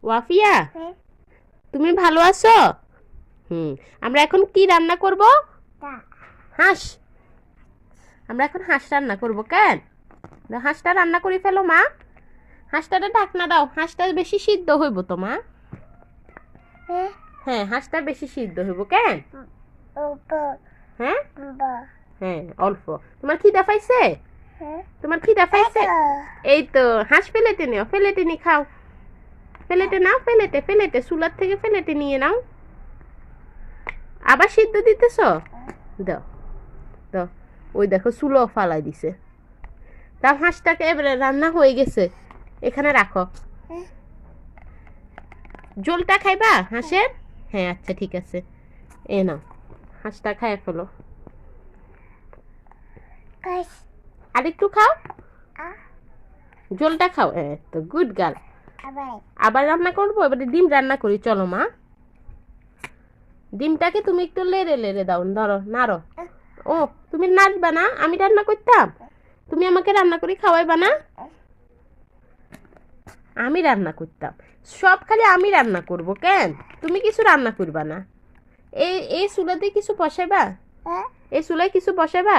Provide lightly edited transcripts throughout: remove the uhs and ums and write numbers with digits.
ওয়াফিয়া, তুমি ভালো আছো? আমরা এখন কি রান্না করব? হাঁস। আমরা এখন হাঁস রান্না করব। কেন? হাঁসটা রান্না করে ফেলো মা। হাঁসটাতে ঢাকনা দাও, হাঁসটা বেশি সিদ্ধ হইব তো মা। হ্যাঁ, হাঁসটা বেশি সিদ্ধ হইব। কেন? হ্যাঁ হ্যাঁ, অল্প। তোমার খিদা পাইছে? তোমার খিদা পাইছে? এই তো, হাঁস প্লেটে নিও, প্লেটে নি খাও। প্লেটে নাও, প্লেটে প্লেটে চুলার থেকে প্লেটে নিয়ে নাও। আবার সিদ্ধ দিতেছ? দাও দাও। ওই দেখো চুলো ফালাই দিছে। তাও হাঁসটাকে এবারে রান্না হয়ে গেছে, এখানে রাখো। ঝোলটা খাইবা হাঁসের? হ্যাঁ, আচ্ছা ঠিক আছে। এ নাও, হাঁসটা খাইয়ে ফেলো। আর একটু খাও, ঝোলটা খাও। তো গুড গার্ল। আবার রান্না করবো। এবারে ডিম রান্না করি, চলো মা। ডিমটাকে তুমি একটু লেড়ে লেড়ে দাও, ধরো নাড়ো। ও, তুমি নাড়বা না? আমি রান্না করতাম, তুমি আমাকে রান্না করে খাওয়াইবা না? আমি রান্না করতাম, সব খালি আমি রান্না করব। কেন? তুমি কিছু রান্না করবা না? এই চুলাতে কিছু বসাইবা? এই চুলায় কিছু বসাইবা?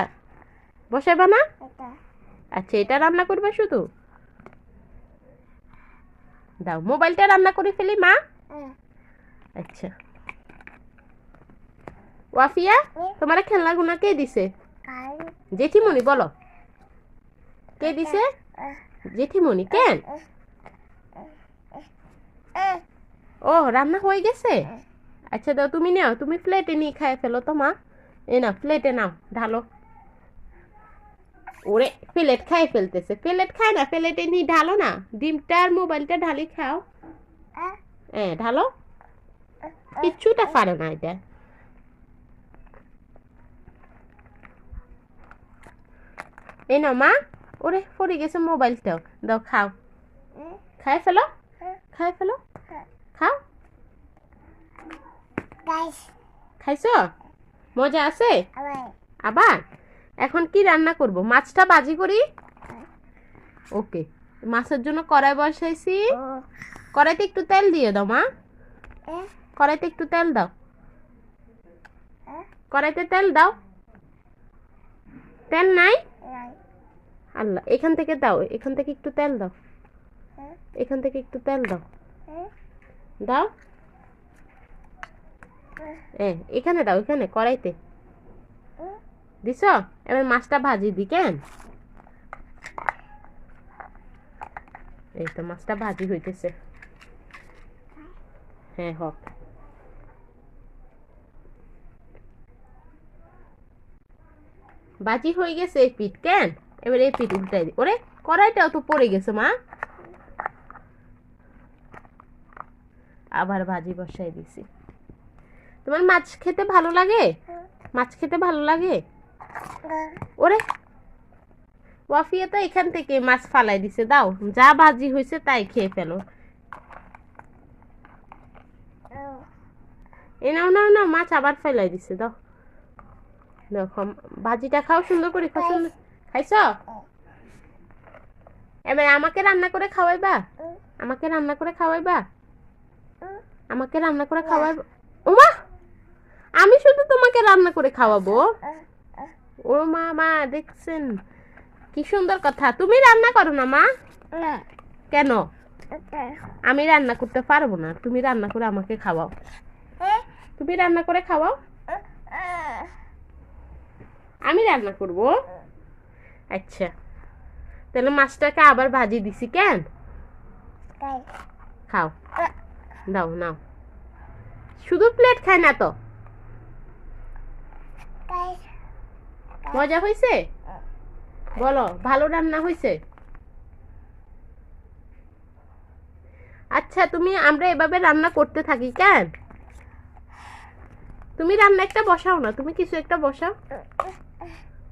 বসাইবা না? আচ্ছা, এটা রান্না করবা শুধু? দাও, মোবাইলটা রান্না করে ফেলি মা। আচ্ছা। ওয়াফিয়া, তোমার খেলনাগুলো কে দিছে? জেঠিমণি। বলো, কে দিছে? জেঠিমণি। কেন? ও, রান্না হয়ে গেছে। আচ্ছা দাও, তুমি নাও, তুমি প্লেটে নিয়ে খাই ফেলো তো মা। এই নাও, প্লেটে নাও, ঢালো। ওরে, প্লেট খাই ফেলতেছে। প্লেট খায় না, প্লেটে নিয়ে ঢালো না। ডিমটা আর মোবাইলটা ঢালি খাও। ঢালো। কিচ্ছুটা পারে না এটা। এই নাও মা। ওরে, পড়ে গেছে মোবাইলটাও। দাও, খাও। খাই ফেলো, খাই ফেলো, খাও। খাইছো? মজা আছে? আবার এখন কি রান্না করব? মাছটা ভাজি করি। ওকে, মাছের জন্য কড়াই বসাইছি। কড়াইতে একটু তেল দিয়ে দাও মা। কড়াইতে একটু তেল দাও। কড়াইতে তেল দাও। তেল নাই? আল্লাহ, এখান থেকে দাও, এখান থেকে একটু তেল দাও। এখান থেকে একটু তেল দাও। দাও। এখানে দাও, এখানে কড়াইতে দিছ। এবার মাছটা ভাজি দি। কেন? এই তো মাছটা ভাজি হইতেছে। হ্যাঁ, হোক। ভাজি হয়ে গেছে এই পিঠ। কেন? এবার এই পিঠ উল্টাই দি। ওরে, কড়াইটাও তো পড়ে গেছে মা। আবার ভাজি বসাই দিছি। তোমার মাছ খেতে ভালো লাগে? মাছ খেতে ভালো লাগে? ওরে, ওয়াফিয়া তো এখান থেকে মাছ ফালাই দিছে। দাও, যা ভাজি হয়েছে তাই খেয়ে ফেলো। এ নাও নাও নাও, মাছ আবার ফেলাই দিছে। দাও, দেখো ভাজিটা খাও সুন্দর করে। খাইছ? এবার আমাকে রান্না করে খাওয়াইবা? আমাকে রান্না করে খাওয়াইবা? আমাকে রান্না করে খাওয়াইবা? ওমা, আমি শুধু তোমাকে রান্না করে খাওয়াবো? ও মা, মা দেখছেন কি সুন্দর কথা। তুমি রান্না করো না মা? কেন? আমি রান্না করতে পারবো না, তুমি রান্না করে আমাকে খাওয়াও। তুমি রান্না করে খাওয়াও, আমি রান্না করব। আচ্ছা, তাহলে মাছটাকে আবার ভাজি দিছি। কেন? খাও, দাও, নাও। শুধু প্লেট খায় না তো। মজা হয়েছে? বলো, ভালো রান্না হয়েছে? আচ্ছা, আমরা এভাবে রান্না করতে থাকি। কেন? তুমি রান্না একটা বসাও না, তুমি কিছু একটা বসাও।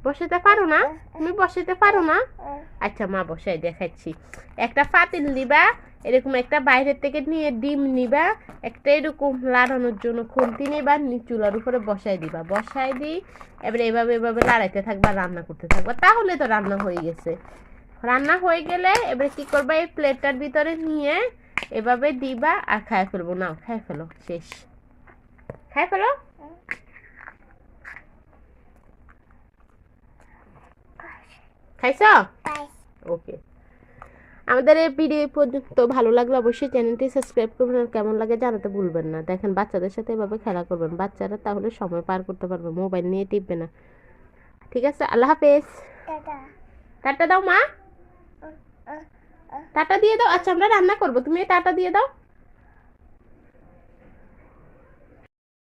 বসাতে পারো না? তুমি বসাতে পারো না? আচ্ছা, মা বসাই দেখাচ্ছি। একটা পাতিল নিবা, এরকম একটা বাইরের থেকে নিয়ে ডিম নিবা, একটা এরকম লাড়ানোর জন্য খুন্তি নিবা, চুলার উপরে বসাই দিবা। বসাই দিই, এবারে এভাবে এভাবে লাড়াইতে থাকবা, রান্না করতে থাকবা। তাহলে তো রান্না হয়ে গেছে। রান্না হয়ে গেলে এবারে কি করবা? এই প্লেটটার ভিতরে নিয়ে এভাবে দিবা আর খায় ফেলবো। নাও খায় ফেলো, শেষ। খায় ফেলো। খাইছো? ওকে, আমাদের এই ভিডিও পর্যন্ত ভালো লাগলে অবশ্যই চ্যানেলটি সাবস্ক্রাইব করবেন আর কেমন লাগে জানাতে ভুলবেন না। দেখেন বাচ্চাদের সাথে এভাবে খেলা করবেন, বাচ্চারা তাহলে সময় পার করতে পারবে, মোবাইল নিয়ে টিপবে না। ঠিক আছে, আল্লাহ হাফেজ। টাটা দাও মা, টাটা দিয়ে দাও। আচ্ছা আমরা রান্না করবো, তুমি টাটা দিয়ে দাও।